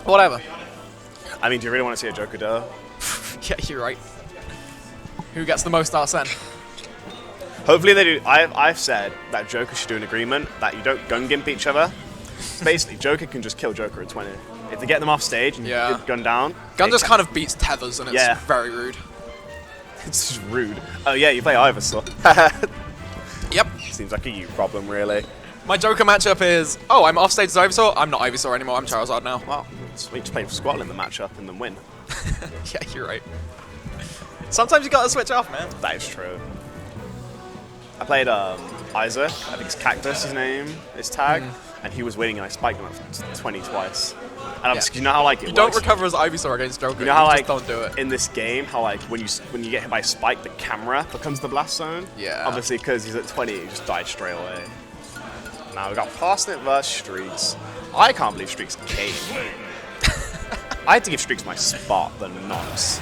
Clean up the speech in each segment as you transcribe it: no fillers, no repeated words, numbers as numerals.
Whatever. I mean, do you really want to see a Joker duo? Yeah, you're right. Who gets the most Arsene? Hopefully they do. I've said that Joker should do an agreement that you don't gun gimp each other. Basically, Joker can just kill Joker at 20. If they get them off stage and get gun down. Gun just kind of beats tethers and it's very rude. It's just rude. Oh yeah, you play Ivysaur. Yep. Seems like a you problem, really. My Joker matchup is, oh, I'm off stage as Ivysaur. I'm not Ivysaur anymore. I'm Charizard now. Well, sweet to play Squirtle in the matchup and then win. Yeah, you're right. Sometimes you gotta switch off, man. That is true. I played Isaac. I think it's Cactus, his name, his tag. And he was winning and I spiked him up 20 twice. And obviously, you know how like it you works? don't recover as Ivysaur against Joker. You know how like just don't do it. in this game, how like when you get hit by a spike, the camera becomes the blast zone. Yeah. Obviously, because he's at 20, he just died straight away. Now we got Parsnip versus Streakz. I can't believe Streakz came. I had to give Streakz my spot, the nonce.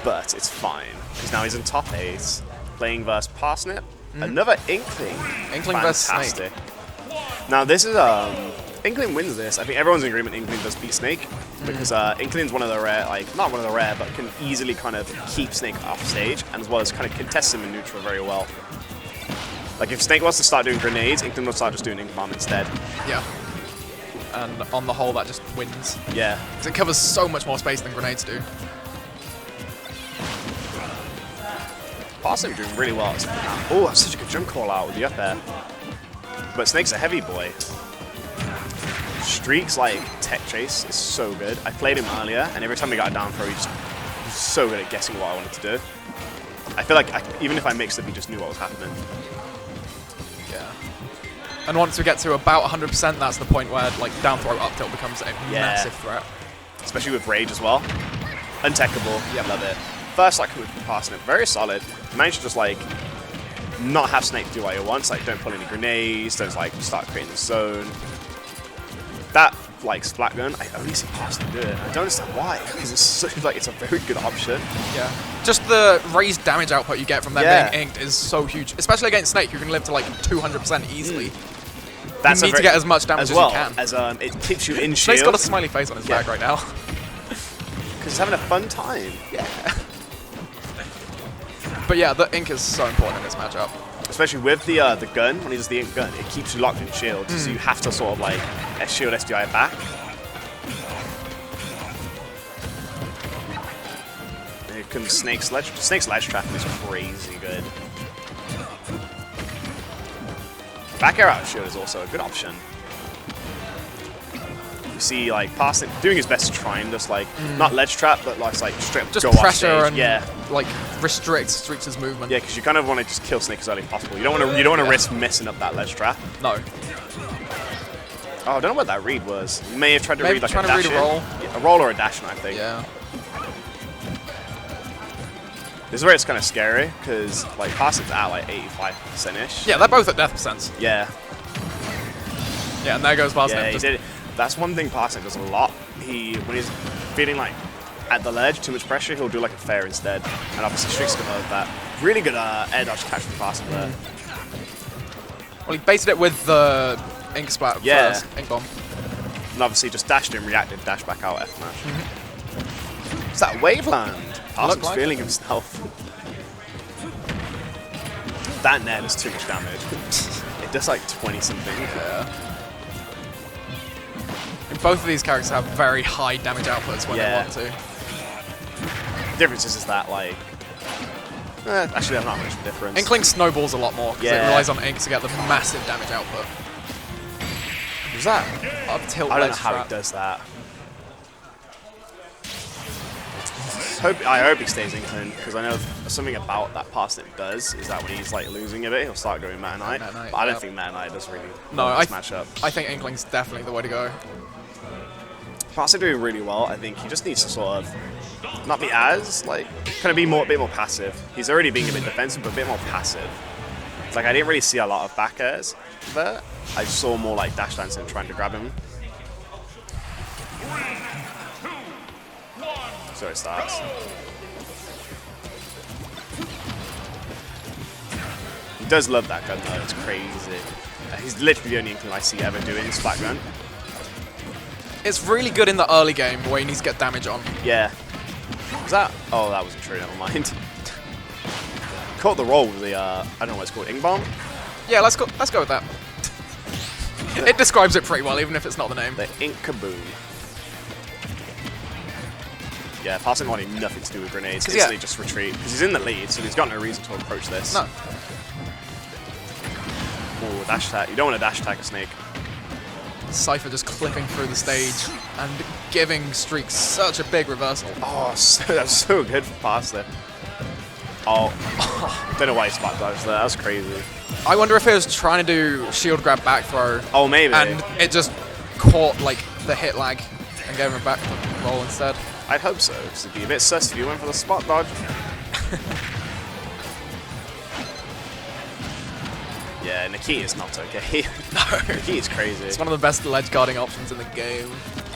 But it's fine because now he's in top 8, playing versus Parsnip. Another Inkling. Inkling versus Snake. Now this is Inkling wins this. I think everyone's in agreement Inkling does beat Snake because Inkling's one of the rare, like not one of the rare, but can easily kind of keep Snake off stage and as well as kind of contest him in neutral very well. Like if Snake wants to start doing grenades, Inkling will start just doing Ink Bomb instead. Yeah. And on the whole, that just wins. Yeah. Because it covers so much more space than grenades do. Parsnip doing really well. Oh, that's such a good jump call out with the up air. But Snake's a heavy boy. Streakz like tech chase is so good. I played him earlier, and every time he got a down throw, he was so good at guessing what I wanted to do. I feel like even if I mixed up, he just knew what was happening. Yeah. And once we get to about 100%, that's the point where like down throw up tilt becomes a massive threat. Especially with Rage as well. Untechable. Yeah, love it. First like with Parsnip, very solid. Managed to just like not have Snake do what he wants, like don't pull any grenades, don't like start creating the zone. That like splat gun, I only see Parsnip do it. I don't understand why, because it's so, like it's a very good option. Yeah. Just the raised damage output you get from them being inked is so huge, especially against Snake, who can live to like 200% easily. That's you need to get as much damage as you can. As it keeps you in shield. Snake's got a smiley face on his back right now. Because he's having a fun time. Yeah. But yeah, the ink is so important in this matchup. Especially with the gun, when he does the ink gun, it keeps you locked in shield, so you have to sort of like shield SDI back. And here comes Snake's ledge. Snake's ledge trapping is crazy good. Back air out of shield is also a good option. You see like Parsnip doing his best to try and just like not ledge trap, but like straight up just go pressure off stage. and like restrict Streakz' movement. Yeah, because you kind of want to just kill Snake as early as possible. You don't want to risk messing up that ledge trap. No. Oh, I don't know what that read was. You may have tried to read like a dash in. roll. Yeah, a roll or a dash in, I think. Yeah. This is where it's kind of scary because like Parsnip's at like 85%ish. Yeah, they're both at death percents. Yeah. Yeah, and there goes Parsnip. Yeah, he did it. That's one thing Parsnip does a lot. When he's feeling like at the ledge, too much pressure, he'll do like a fair instead. And obviously Streakz can love that. Really good air dodge catch from Parsnip there. Well, he baited it with the ink splat first, ink bomb. And obviously just dashed in, reacted, dashed back out F smash. It's that Waveland. Parsnip's feeling himself. That net is too much damage. It does like 20 something. Yeah. And both of these characters have very high damage outputs when they want to. The difference is that like actually there's not much difference. Inkling snowballs a lot more because it relies on ink to get the massive damage output. What's that? Up tilt I don't know ledge how trap. he does that. I hope he stays Inkling because I know something about that Parsnip does is that when he's like losing a bit, he'll start going Meta Knight. But I don't think Meta Knight does really match up. I think Inkling's definitely the way to go. Parsnip doing really well. I think he just needs to sort of not be as like kind of be a bit more passive. He's already being a bit defensive, but a bit more passive. Like I didn't really see a lot of back airs there. I saw more like dash dancing trying to grab him. So it starts. He does love that gun though, it's crazy. He's literally the only Inkling I see ever doing splat gun. It's really good in the early game where he needs to get damage on. Yeah. Was that? Oh, that wasn't true. Never mind. Caught the roll with the I don't know what it's called. Ink bomb. Yeah, let's go with that. It describes it pretty well, even if it's not the name. The Ink Kaboom. Yeah, Parsnip wanting nothing to do with grenades. Instantly just retreat because he's in the lead, so he's got no reason to approach this. No. Oh, dash attack. You don't want to dash attack a snake. Cypher just clipping through the stage and giving Streakz such a big reversal. Oh, that's so good for Parsnip. Oh, don't know why he spot dodged there. That was crazy. I wonder if he was trying to do shield grab back throw. Oh, maybe. And it just caught like the hit lag and gave him a back roll instead. I'd hope so, because it'd be a bit sus if you went for the spot dodge. Yeah, Nikki is not okay. No. Nikki is crazy. It's one of the best ledge guarding options in the game.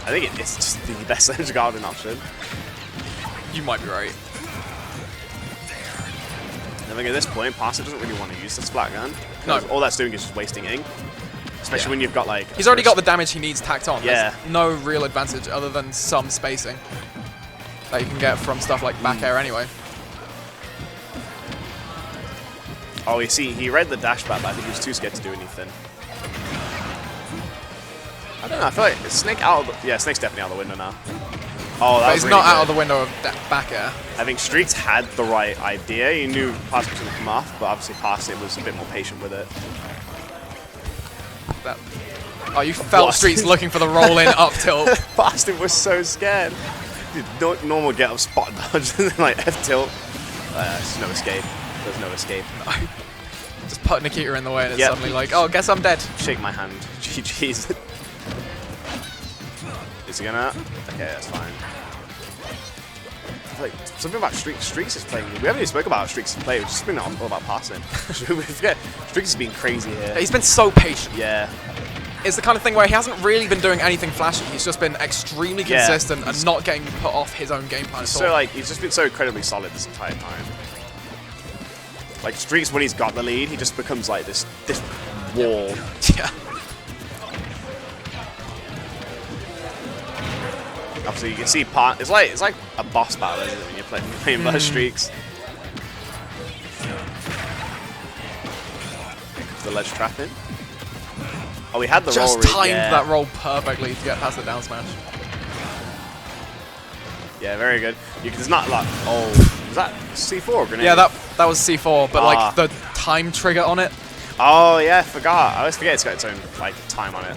I think it's just the best ledge guarding option. You might be right. I think at this point, Parsnip doesn't really want to use the splat gun. No. All that's doing is just wasting ink. Especially when you've got like... He's already got the damage he needs tacked on. Yeah. There's no real advantage other than some spacing that you can get from stuff like back air anyway. Oh, you see, he read the dash back, but I think he was too scared to do anything. I don't know, I feel like Snake out of the... Yeah, Snake's definitely out of the window now. Oh, that but was he's really not out of good. the window of back air. I think Streakz had the right idea. He knew Parsnip was going to come off, but obviously Parsnip was a bit more patient with it. Oh, you felt Streakz looking for the roll-in up tilt. Parsnip was so scared. Dude, normal get-up spot dodge and then like F-tilt. There's no escape. There's no escape. No. Just put Nikita in the way and it's suddenly like, oh, guess I'm dead. Shake my hand. GG's. Is he gonna? Okay, that's fine. Like, something about Streakz is playing. We haven't even spoken about Streakz' play. We've just been all about Parsnip. We forget Streakz has been crazy here. He's been so patient. Yeah. It's the kind of thing where he hasn't really been doing anything flashy. He's just been extremely consistent and not getting put off his own game plan at all. So like, he's just been so incredibly solid this entire time. Like Streakz, when he's got the lead, he just becomes like this wall. Yeah. Obviously, you can see it's like a boss battle, isn't it, when you're playing versus Streakz. The ledge trap in. Oh, we had the roll. Just timed that roll perfectly to get past the down smash. Yeah, very good. There's not like, oh, was that C4 grenade? Yeah, that was C4, but like the time trigger on it. Oh yeah, I forgot. I always forget it's got its own like time on it.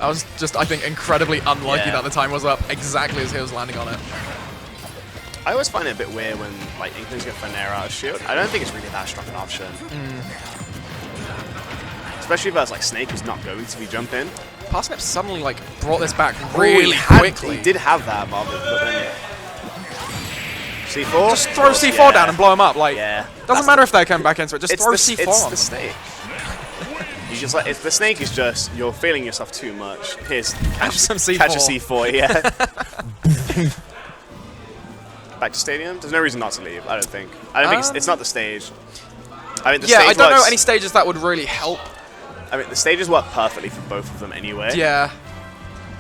I was just, I think, incredibly unlucky that the time was up exactly as he was landing on it. I always find it a bit weird when like Inklings get Fanera out of shield. I don't think it's really that strong an option. Especially if there's like Snake who's not going to be jumping. Parsnip suddenly like brought this back really quickly. He did have that, but then C4. Just throw C4 down and blow him up. Like, doesn't matter if they come back into it. Just throw C4 It's on the them. Snake. You just like the Snake is just you're feeling yourself too much. Here's catch some C4. Catch a C4. Yeah. Back to stadium. There's no reason not to leave. I don't think. I don't think it's not the stage. I mean, the stage I don't know works, any stages that would really help. I mean, the stages work perfectly for both of them anyway. Yeah.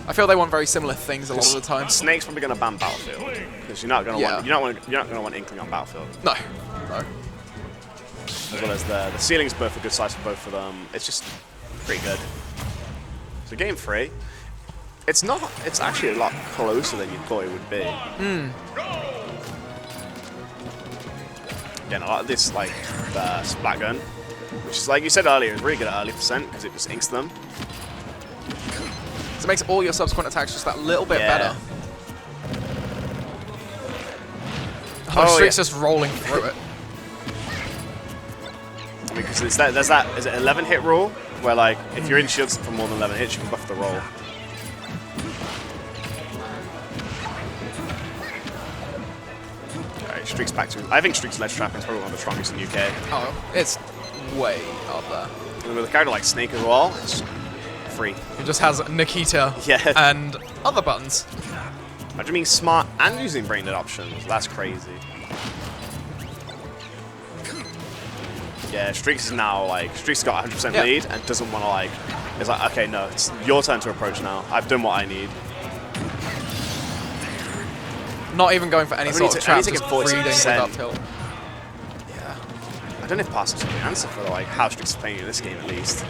I feel they want very similar things a lot of the time. Snake's probably going to ban Battlefield because you're not going to want you're not going to want Inkling on Battlefield. No. No. As well as the ceiling's both a good size for both of them. It's just pretty good. So game 3, it's actually a lot closer than you thought it would be. Again, a lot of this like the splat gun, which is like you said earlier, is really good at early percent because it just inks them. So it makes all your subsequent attacks just that little bit better. Oh, Streak's just rolling through it. Because there's that, is it 11 hit rule? Where like, if you're in shields for more than 11 hits, you can buff the roll. Alright, Streak's back to, I think Streak's ledge trapping is probably one of the strongest in UK. Oh, it's way up there. And with a character like Snake as well, it's free. He just has Nikita and other buttons. Imagine being smart and using brain dead options. That's crazy. Yeah, Streakz is now like, Streak's got 100% lead and doesn't want to like It's like, okay, no, it's your turn to approach now. I've done what I need. Not even going for any sort of trap, just just reading with up tilt. Yeah. I don't know if Parsnip's the answer for like how Streakz is playing in this game at least.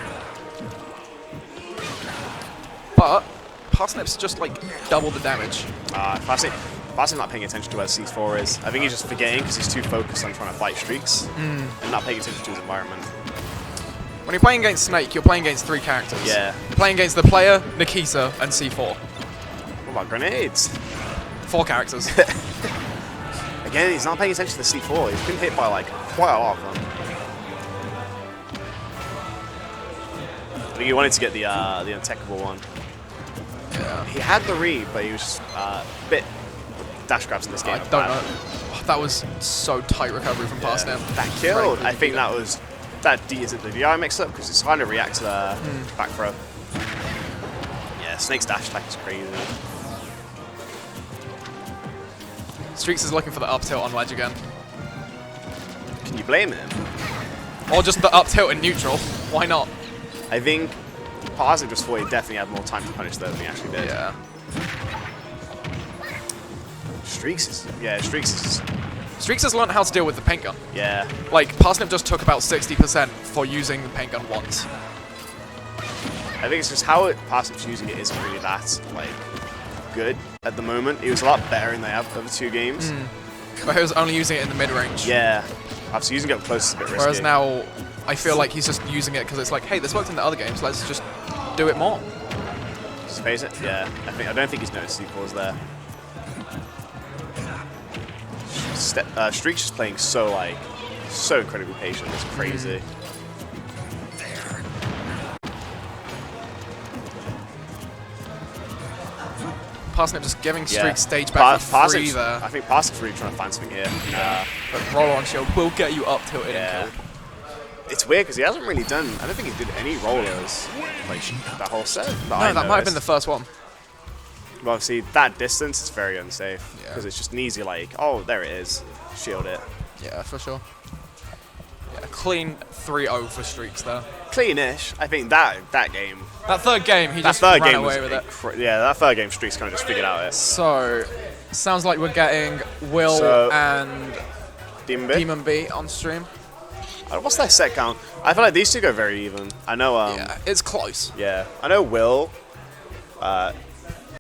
But Parsnip's just like double the damage. Parsnip's not paying attention to where C4 is. I think he's just forgetting because he's too focused on trying to fight Streakz and not paying attention to his environment. When you're playing against Snake, you're playing against 3 characters. Yeah. You're playing against the player, Nikita, and C4. What about grenades? 4 characters. Again, he's not paying attention to the C4. He's been hit by like quite a lot of them. I think he wanted to get the untechable one. Yeah. He had the read, but he was just a bit dash grabs in this game. I don't know. Oh, that was so tight recovery from Parsnip. That killed. I think that was D is it the DI mix-up because it's trying to react to the back throw. Yeah, Snake's dash attack is crazy. Streakz is looking for the up tilt on ledge again. Can you blame him? Or just the up tilt in neutral. Why not? I think Parsnip just thought he definitely had more time to punish though than he actually did. Yeah. Streakz has learned how to deal with the paint gun. Yeah. Like, Parsnip just took about 60% for using the paint gun once. I think it's just how Parsnip's using it isn't really that, like, good at the moment. He was a lot better in the other 2 games. But he was only using it in the mid-range. Yeah. Obviously, using it up close is a bit risky. Whereas now, I feel like he's just using it because it's like, hey, this worked in the other games, let's just do it more. Just phase it? Yeah. I don't think he's noticed C4s there. Streakz is playing so incredibly patient. It's crazy. Parsnip just giving Streakz stage back for free there. I think Parsnip's really trying to find something here. But roller on shield will get you up tilted and killed. It's weird because he hasn't really done. I don't think he did any rollers like that whole set. No, that might have been the first one. Well, see, that distance is very unsafe because it's just an easy like, oh, there it is, shield it. Yeah, for sure. Yeah, clean 3-0 for Streakz there. Cleanish. I think that game. That third game, he just ran away with it. Yeah, that third game, Streakz kind of just figured out it. So, sounds like we're getting Will and Demon B on stream. What's their set count? I feel like these 2 go very even. I know. Yeah, it's close. Yeah, I know Will